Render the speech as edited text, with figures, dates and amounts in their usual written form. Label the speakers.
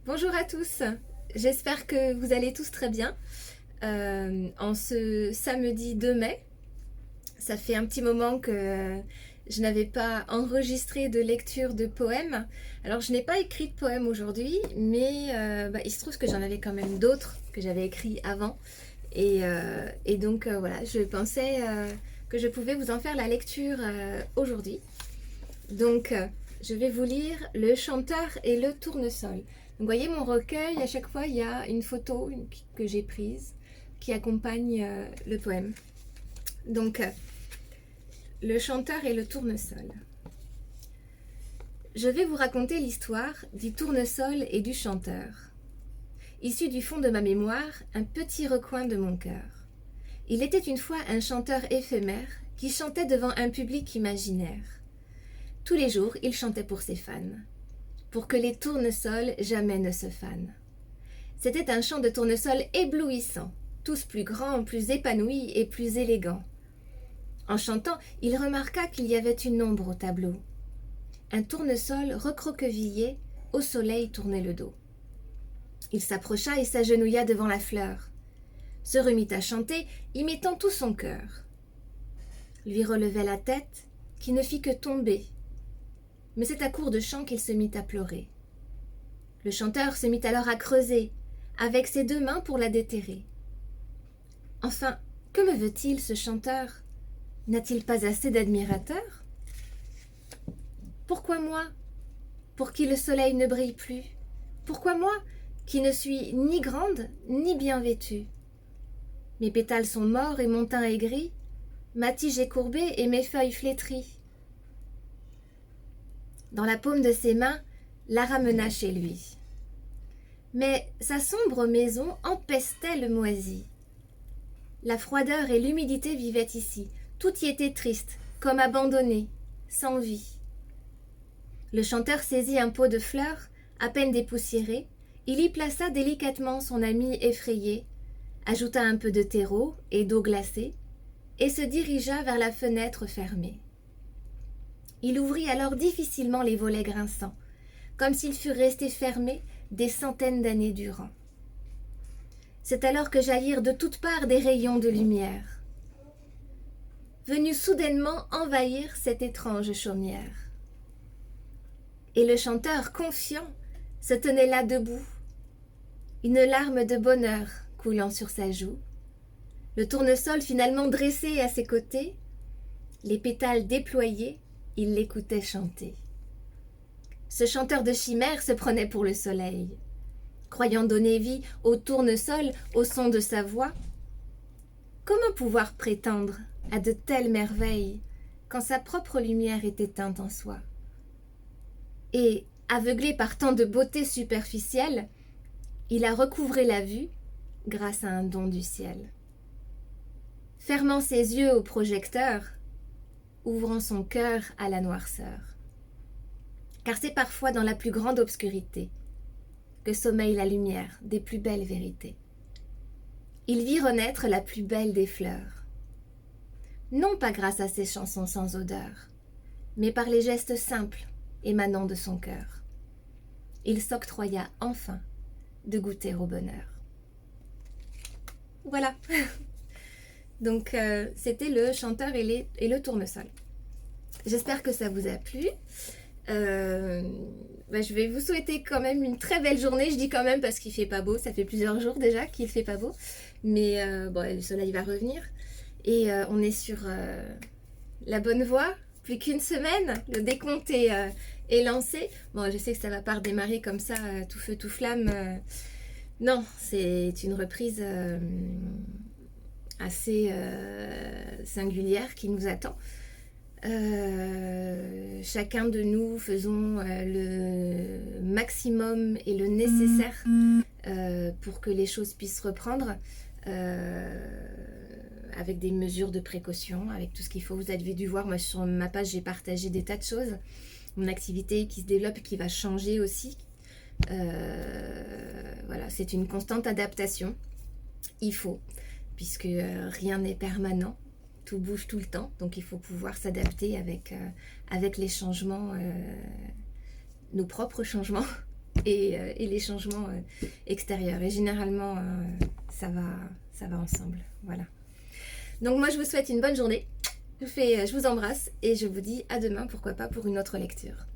Speaker 1: Bonjour à tous, j'espère que vous allez tous très bien. En ce samedi 2 mai, ça fait un petit moment que je n'avais pas enregistré de lecture de poèmes. Alors je n'ai pas écrit de poèmes aujourd'hui, mais il se trouve que j'en avais quand même d'autres que j'avais écrits avant. Et donc voilà, je pensais que je pouvais vous en faire la lecture aujourd'hui. Donc, je vais vous lire Le chanteur et le tournesol. Donc, vous voyez mon recueil, à chaque fois, il y a une photo que j'ai prise qui accompagne le poème. Donc, Le chanteur et le tournesol. Je vais vous raconter l'histoire du tournesol et du chanteur. Issu du fond de ma mémoire, un petit recoin de mon cœur. Il était une fois un chanteur éphémère qui chantait devant un public imaginaire. Tous les jours, il chantait pour ses fans, pour que les tournesols jamais ne se fanent. C'était un chant de tournesol éblouissant, tous plus grands, plus épanouis et plus élégants. En chantant, il remarqua qu'il y avait une ombre au tableau. Un tournesol recroquevillé, au soleil tournait le dos. Il s'approcha et s'agenouilla devant la fleur, se remit à chanter, y mettant tout son cœur. Lui relevait la tête, qui ne fit que tomber. Mais c'est à court de chant qu'il se mit à pleurer. Le chanteur se mit alors à creuser, avec ses deux mains pour la déterrer. Enfin, que me veut-il, ce chanteur? N'a-t-il pas assez d'admirateurs? Pourquoi moi, pour qui le soleil ne brille plus? Pourquoi moi, qui ne suis ni grande, ni bien vêtue? Mes pétales sont morts et mon teint est gris, ma tige est courbée et mes feuilles flétries. Dans la paume de ses mains, la ramena chez lui. Mais sa sombre maison empestait le moisi. La froideur et l'humidité vivaient ici. Tout y était triste, comme abandonné, sans vie. Le chanteur saisit un pot de fleurs, à peine dépoussiéré. Il y plaça délicatement son ami effrayé, ajouta un peu de terreau et d'eau glacée, et se dirigea vers la fenêtre fermée. Il ouvrit alors difficilement les volets grinçants, comme s'ils furent restés fermés des centaines d'années durant. C'est alors que jaillirent de toutes parts des rayons de lumière, venus soudainement envahir cette étrange chaumière. Et le chanteur, confiant, se tenait là debout, une larme de bonheur coulant sur sa joue, le tournesol finalement dressé à ses côtés, les pétales déployés, il l'écoutait chanter. Ce chanteur de chimère se prenait pour le soleil, croyant donner vie au tournesol au son de sa voix. Comment pouvoir prétendre à de telles merveilles quand sa propre lumière est éteinte en soi? Et, aveuglé par tant de beauté superficielle, il a recouvré la vue grâce à un don du ciel. Fermant ses yeux au projecteur, ouvrant son cœur à la noirceur. Car c'est parfois dans la plus grande obscurité que sommeille la lumière des plus belles vérités. Il vit renaître la plus belle des fleurs, non pas grâce à ses chansons sans odeur, mais par les gestes simples émanant de son cœur. Il s'octroya enfin de goûter au bonheur. Voilà. Donc, c'était le chanteur et le tournesol. J'espère que ça vous a plu. Je vais vous souhaiter quand même une très belle journée. Je dis quand même parce qu'il fait pas beau. Ça fait plusieurs jours déjà qu'il fait pas beau. Mais le soleil va revenir. Et on est sur la bonne voie. Plus qu'une semaine. Le décompte est lancé. Bon, je sais que ça va pas redémarrer comme ça, tout feu, tout flamme. Non, c'est une reprise assez singulière qui nous attend. Chacun de nous faisons le maximum et le nécessaire pour que les choses puissent reprendre avec des mesures de précaution, avec tout ce qu'il faut. Vous avez dû voir, moi sur ma page j'ai partagé des tas de choses, mon activité qui se développe, qui va changer aussi. Voilà, c'est une constante adaptation, il faut, puisque rien n'est permanent, tout bouge tout le temps, donc il faut pouvoir s'adapter avec les changements, nos propres changements. et les changements extérieurs. Et généralement, ça va ensemble. Voilà. Donc moi, je vous souhaite une bonne journée. Je vous embrasse et je vous dis à demain, pourquoi pas, pour une autre lecture.